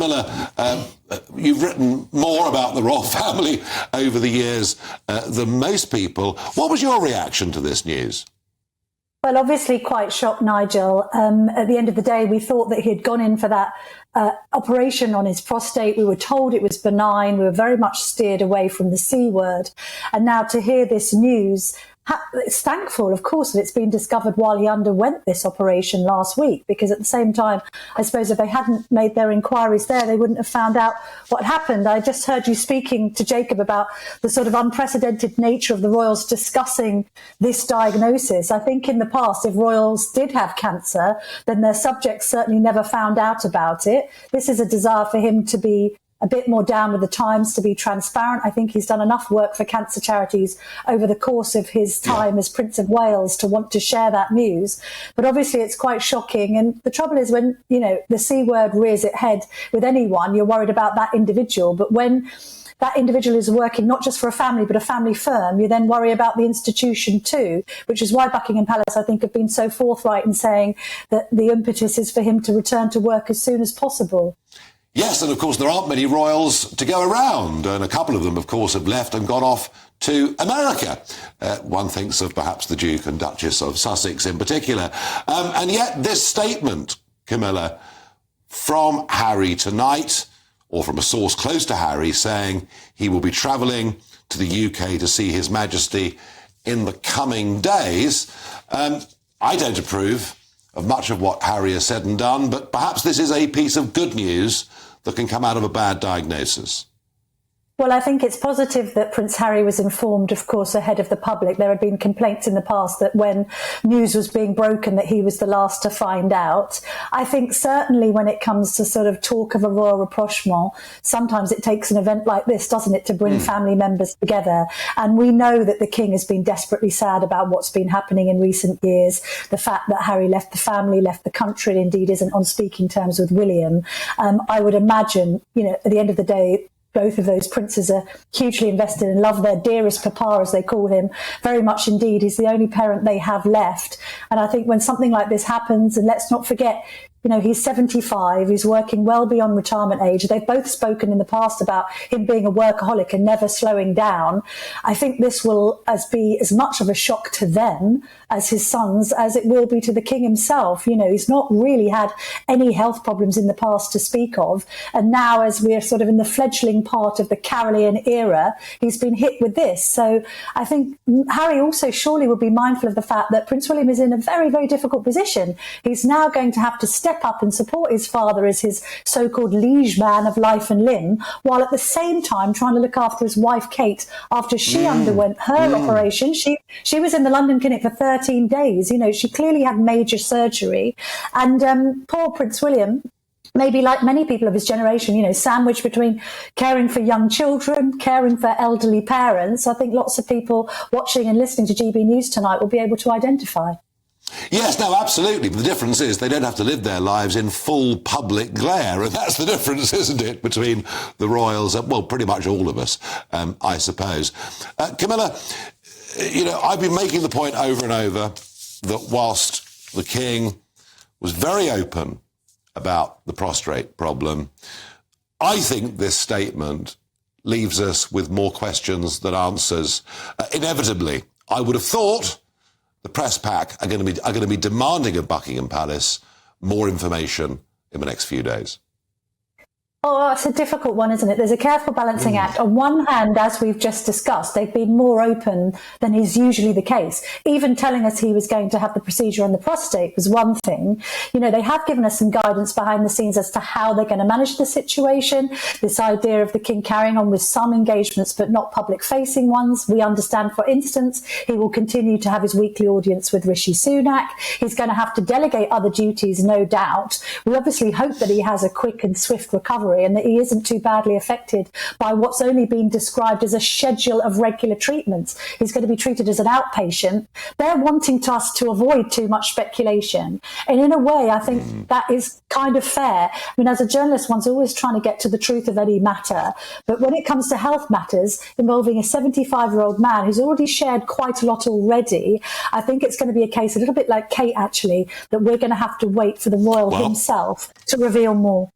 Camilla, you've written more about the royal family over the years than most people. What was your reaction to this news? Well, obviously quite shocked, Nigel. At the end of the day, we thought that he had gone in for that operation on his prostate. We were told it was benign. We were very much steered away from the C word. And now to hear this news, it's thankful, of course, that it's been discovered while he underwent this operation last week, because at the same time, I suppose if they hadn't made their inquiries there, they wouldn't have found out what happened. I just heard you speaking to Jacob about the sort of unprecedented nature of the royals discussing this diagnosis. I think in the past, if royals did have cancer, then their subjects certainly never found out about it. This is a desire for him to be a bit more down with the times, to be transparent. I think he's done enough work for cancer charities over the course of his time as Prince of Wales to want to share that news. But obviously it's quite shocking. And the trouble is when, the C word rears its head with anyone, you're worried about that individual. But when that individual is working not just for a family, but a family firm, you then worry about the institution too, which is why Buckingham Palace, I think, have been so forthright in saying that the impetus is for him to return to work as soon as possible. Yes, and of course there aren't many royals to go around, and a couple of them, of course, have left and gone off to America. One thinks of perhaps the Duke and Duchess of Sussex in particular. And yet this statement, Camilla, from Harry tonight, or from a source close to Harry, saying he will be travelling to the UK to see His Majesty in the coming days, I don't approve of much of what Harry has said and done, but perhaps this is a piece of good news that can come out of a bad diagnosis. Well, I think it's positive that Prince Harry was informed, of course, ahead of the public. There had been complaints in the past that when news was being broken that he was the last to find out. I think certainly when it comes to sort of talk of a royal rapprochement, sometimes it takes an event like this, doesn't it, to bring family members together. And we know that the King has been desperately sad about what's been happening in recent years. The fact that Harry left the family, left the country, and indeed isn't on speaking terms with William. I would imagine, at the end of the day, both of those princes are hugely invested and love their dearest papa, as they call him, very much indeed. He's the only parent they have left. And I think when something like this happens, and let's not forget, he's 75, he's working well beyond retirement age. They've both spoken in the past about him being a workaholic and never slowing down. I think this will be as much of a shock to them as his sons as it will be to the King himself. He's not really had any health problems in the past to speak of. And now, as we're sort of in the fledgling part of the Carolean era, he's been hit with this. So I think Harry also surely will be mindful of the fact that Prince William is in a very, very difficult position. He's now going to have to step up and support his father as his so-called liege man of life and limb, while at the same time trying to look after his wife Kate after she underwent her operation. She was in the London clinic for 13 days. She clearly had major surgery. And poor Prince William, maybe like many people of his generation, sandwiched between caring for young children, caring for elderly parents. I think lots of people watching and listening to GB News tonight will be able to identify. Yes, no, absolutely. But the difference is they don't have to live their lives in full public glare. And that's the difference, isn't it, between the royals and, well, pretty much all of us, I suppose. Camilla, I've been making the point over and over that whilst the King was very open about the prostate problem, I think this statement leaves us with more questions than answers. Inevitably, I would have thought the press pack are going to be demanding of Buckingham Palace more information in the next few days. Oh, it's a difficult one, isn't it? There's a careful balancing act. On one hand, as we've just discussed, they've been more open than is usually the case. Even telling us he was going to have the procedure on the prostate was one thing. They have given us some guidance behind the scenes as to how they're going to manage the situation. This idea of the King carrying on with some engagements, but not public-facing ones. We understand, for instance, he will continue to have his weekly audience with Rishi Sunak. He's going to have to delegate other duties, no doubt. We obviously hope that he has a quick and swift recovery, and that he isn't too badly affected by what's only been described as a schedule of regular treatments. He's going to be treated as an outpatient. They're wanting us to avoid too much speculation. And in a way, I think that is kind of fair. I mean, as a journalist, one's always trying to get to the truth of any matter. But when it comes to health matters involving a 75-year-old man who's already shared quite a lot already, I think it's going to be a case, a little bit like Kate, actually, that we're going to have to wait for the royal himself to reveal more.